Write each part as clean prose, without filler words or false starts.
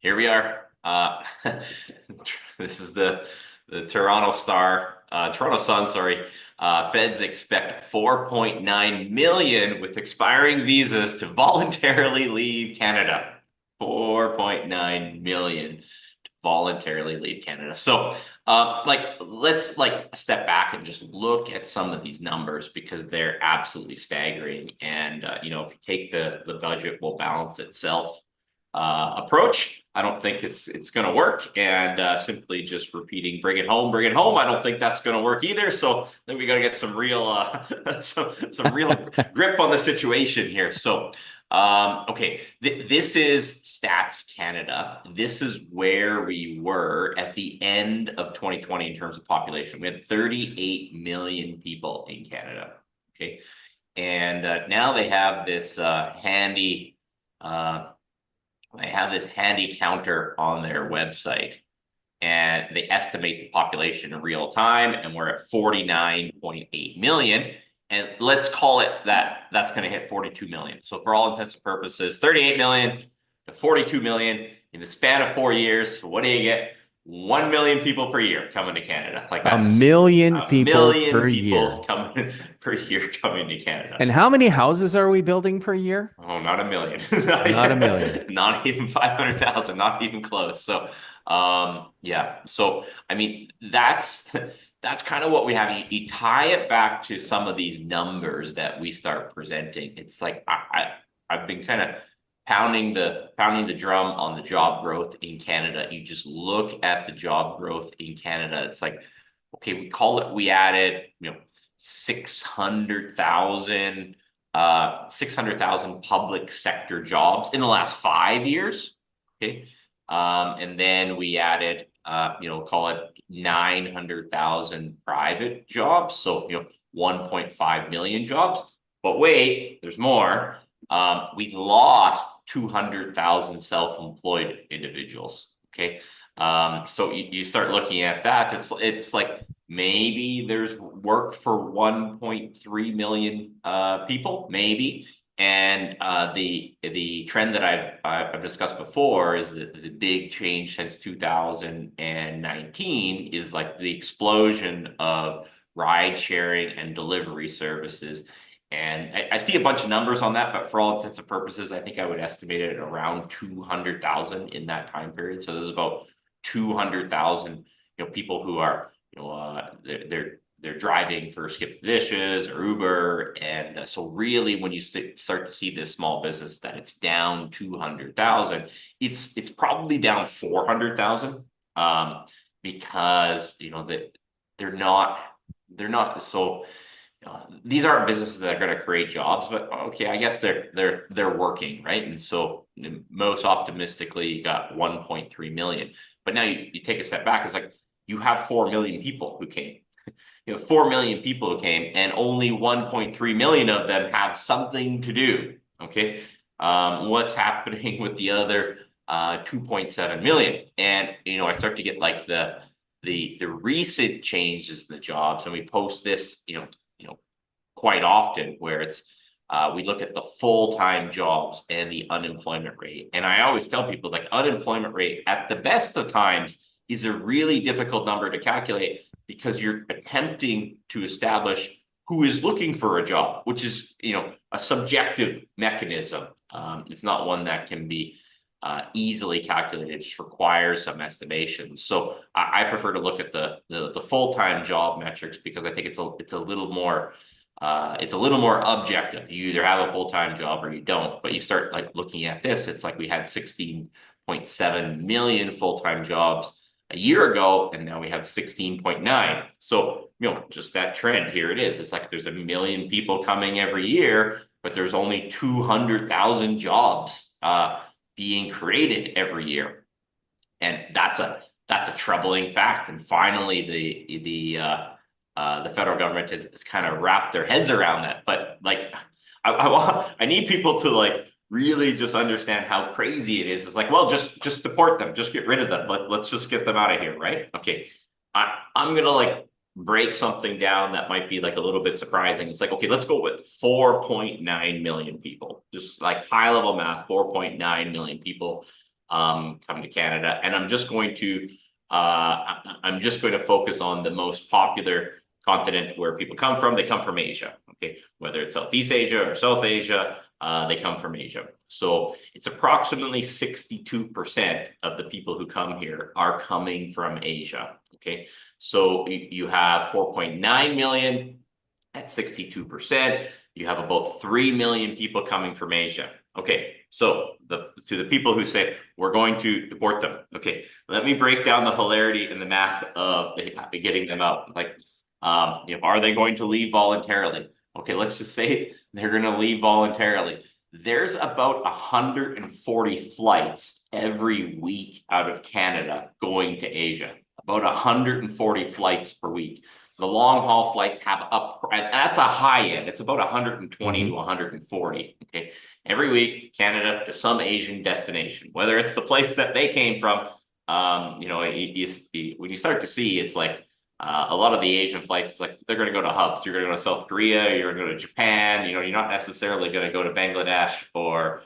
Here we are. This is the Toronto Sun, sorry. Feds expect 4.9 million with expiring visas to voluntarily leave Canada. 4.9 million to voluntarily leave Canada. So, let's step back and just look at some of these numbers because they're absolutely staggering. And if you take the budget will balance itself approach, I don't think it's going to work. And simply just repeating, bring it home, I don't think that's going to work either. So then we got to get some real some real grip on the situation here. So okay, this is Stats Canada. This is where we were at the end of 2020 in terms of population. We had 38 million people in Canada. Okay, and now they have this handy counter on their website, and they estimate the population in real time, and we're at 49.8 million. And let's call it that's going to hit 42 million. So for all intents and purposes, 38 million to 42 million in the span of 4 years. So what do you get? 1 million people per year coming to Canada. Like that's A million people per people year. coming per year coming to Canada. And how many houses are we building per year? Oh, not a million. Not a million. Not even 500,000, not even close. So, yeah. So, I mean, that's kind of what we have. You tie it back to some of these numbers that we start presenting. It's like I've been kind of pounding the drum on the job growth in Canada. You just look at the job growth in Canada. It's like, okay, we added, 600,000 public sector jobs in the last 5 years. Okay. And then we added, call it 900,000 private jobs. So, 1.5 million jobs. But wait, there's more. We lost 200,000 self-employed individuals. Okay. So you start looking at that. It's like maybe there's work for 1.3 million people, maybe. And the trend that I've discussed before is that the big change since 2019 is like the explosion of ride sharing and delivery services. And I see a bunch of numbers on that, but for all intents and purposes, I think I would estimate it at around 200,000 in that time period. So there's about 200,000, people who are, they're driving for Skip the Dishes or Uber. And so really when you start to see this small business that it's down 200,000, it's probably down 400,000 because, that they're not so these aren't businesses that are going to create jobs, but okay, I guess they're working, right? And so most optimistically, you got 1.3 million. But now you take a step back, it's like you have 4 million people who came. 4 million people who came, and only 1.3 million of them have something to do. Okay. What's happening with the other 2.7 million? And I start to get like the recent changes in the jobs, and we post this, quite often, where it's we look at the full-time jobs and the unemployment rate. And I always tell people, like, unemployment rate at the best of times is a really difficult number to calculate because you're attempting to establish who is looking for a job, which is, a subjective mechanism. It's not one that can be easily calculated. It just requires some estimation. So I prefer to look at the full-time job metrics because I think it's a little more objective. You either have a full-time job or you don't. But you start like looking at this, it's like we had 16.7 million full-time jobs a year ago, and now we have 16.9. So, just that trend, here it is. It's like there's 1 million people coming every year, but there's only 200,000 jobs being created every year. And that's a troubling fact. And finally, the federal government has kind of wrapped their heads around that. But like, I need people to like really just understand how crazy it is. It's like, well, just deport them, just get rid of them. Let's just get them out of here, right? Okay, I'm gonna like break something down that might be like a little bit surprising. It's like, okay, let's go with 4.9 million people. Just like high level math, 4.9 million people come to Canada. And I'm just going to focus on the most popular continent where people come from. They come from Asia. Okay, whether it's Southeast Asia or South Asia, they come from Asia. So it's approximately 62% of the people who come here are coming from Asia. Okay, so you have 4.9 million at 62%. You have about 3 million people coming from Asia. Okay, so to the people who say we're going to deport them. Okay, let me break down the hilarity and the math of getting them out. Like, are they going to leave voluntarily? Okay, let's just say they're going to leave voluntarily. There's about 140 flights every week out of Canada going to Asia. About 140 flights per week. The long haul flights have that's a high end. It's about 120 to 140. Okay, every week, Canada to some Asian destination, whether it's the place that they came from. When you start to see, it's like a lot of the Asian flights, it's like they're going to go to hubs. You're going to go to South Korea. You're going to go to Japan. You're not necessarily going to go to Bangladesh or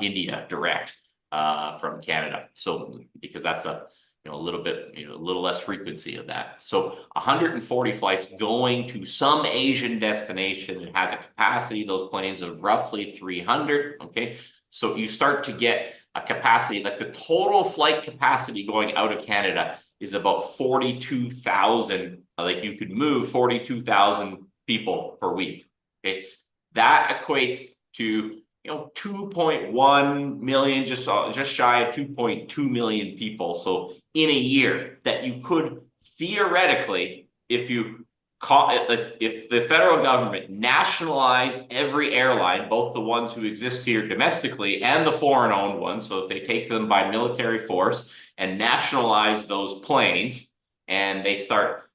India direct from Canada. So because that's a little bit, a little less frequency of that. So 140 flights going to some Asian destination. It has a capacity, those planes, of roughly 300. Okay. So you start to get a capacity, like the total flight capacity going out of Canada is about 42,000. Like you could move 42,000 people per week. Okay. That equates to 2.1 million, just shy of 2.2 million people. So in a year that you could theoretically, if the federal government nationalized every airline, both the ones who exist here domestically and the foreign owned ones, so if they take them by military force and nationalize those planes, and they start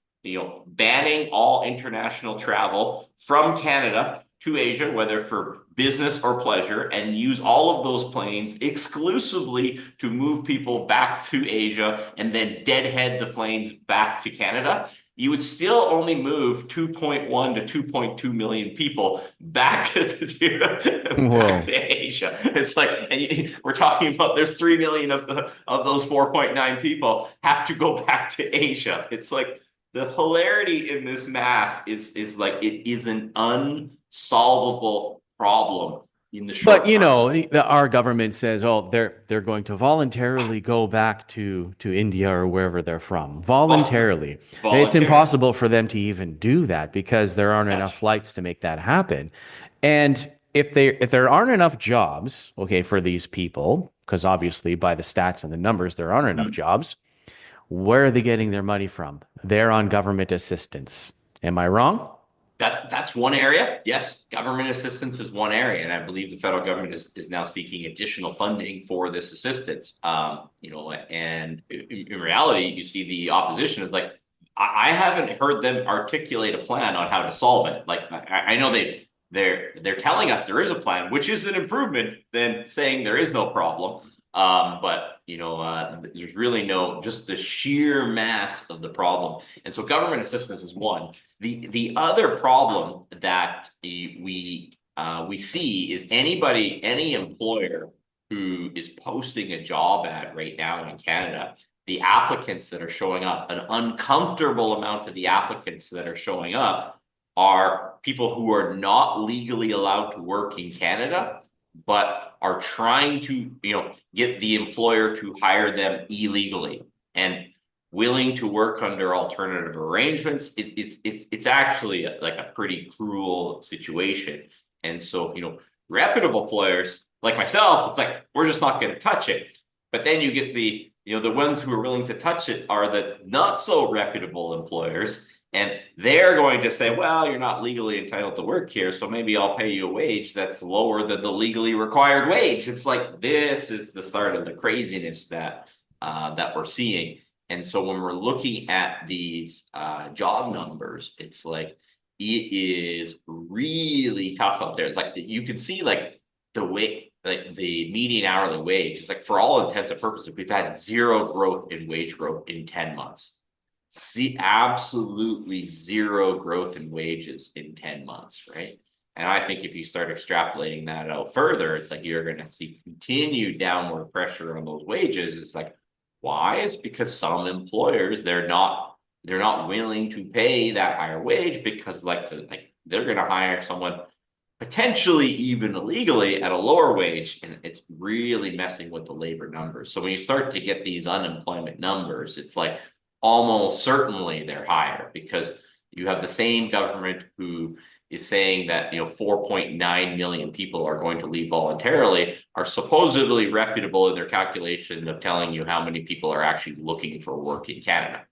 banning all international travel from Canada to Asia, whether for business or pleasure, and use all of those planes exclusively to move people back to Asia and then deadhead the planes back to Canada, you would still only move 2.1 to 2.2 million people back to Asia. It's like, and we're talking about there's 3 million of those 4.9 people have to go back to Asia. It's like the hilarity in this math is like it is an unsolvable problem in the short term. Our government says, oh, they're going to voluntarily go back to India or wherever they're from. Voluntarily. It's impossible for them to even do that because there aren't enough flights to make that happen. And if there aren't enough jobs, okay, for these people, because obviously by the stats and the numbers, there aren't enough jobs, where are they getting their money from? They're on government assistance. Am I wrong? That's one area. Yes, government assistance is one area, and I believe the federal government is now seeking additional funding for this assistance. And in reality, you see the opposition is like, I haven't heard them articulate a plan on how to solve it. Like I know they're telling us there is a plan, which is an improvement than saying there is no problem. But there's really just the sheer mass of the problem. And so government assistance is one. The other problem that we see is any employer who is posting a job ad right now in Canada, the applicants that are showing up, an uncomfortable amount of the applicants that are showing up are people who are not legally allowed to work in Canada, but are trying to, get the employer to hire them illegally and willing to work under alternative arrangements. It's actually like a pretty cruel situation. And so, reputable employers like myself, it's like, we're just not going to touch it. But then you get the ones who are willing to touch it are the not so reputable employers. And they're going to say, well, you're not legally entitled to work here, so maybe I'll pay you a wage that's lower than the legally required wage. It's like, this is the start of the craziness that we're seeing. And so when we're looking at these job numbers, it's like, it is really tough out there. It's like, you can see like the median hourly wage is like, for all intents and purposes, we've had zero growth in wage growth in 10 months. See, absolutely zero growth in wages in 10 months, right? And I think if you start extrapolating that out further, it's like you're going to see continued downward pressure on those wages. It's like, why? It's because some employers, they're not willing to pay that higher wage because like they're going to hire someone potentially even illegally at a lower wage, and it's really messing with the labor numbers. So when you start to get these unemployment numbers, it's like almost certainly they're higher because you have the same government who is saying that 4.9 million people are going to leave voluntarily are supposedly reputable in their calculation of telling you how many people are actually looking for work in Canada.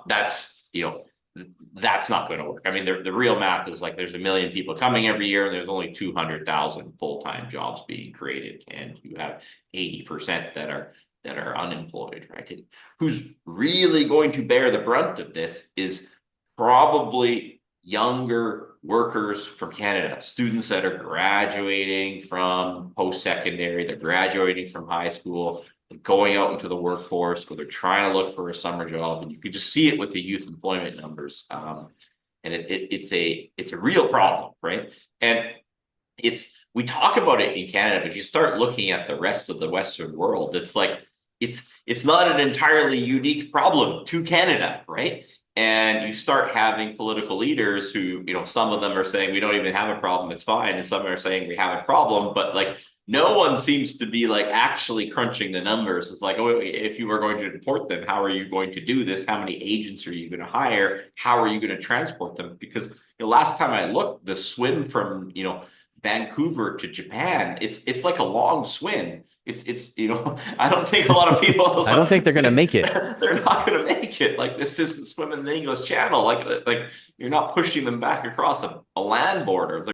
That's not going to work. I mean, the real math is like there's 1 million people coming every year, and there's only 200,000 full-time jobs being created, and you have 80% that are unemployed, right? And who's really going to bear the brunt of this is probably younger workers from Canada, students that are graduating from post-secondary, they're graduating from high school, going out into the workforce, where they're trying to look for a summer job, and you can just see it with the youth employment numbers. And it's a real problem, right? And we talk about it in Canada, but if you start looking at the rest of the Western world, it's like it's not an entirely unique problem to Canada, right? And you start having political leaders who, some of them are saying we don't even have a problem, it's fine, and some are saying we have a problem, but like no one seems to be like actually crunching the numbers. It's like, oh, if you were going to deport them, how are you going to do this? How many agents are you going to hire? How are you going to transport them? Because the last time I looked, the swim from Vancouver to Japan, it's like a long swim. It's I don't think a lot of people. I don't think they're going to make it. They're not going to make it. Like, this isn't swimming the English Channel. Like you're not pushing them back across a land border.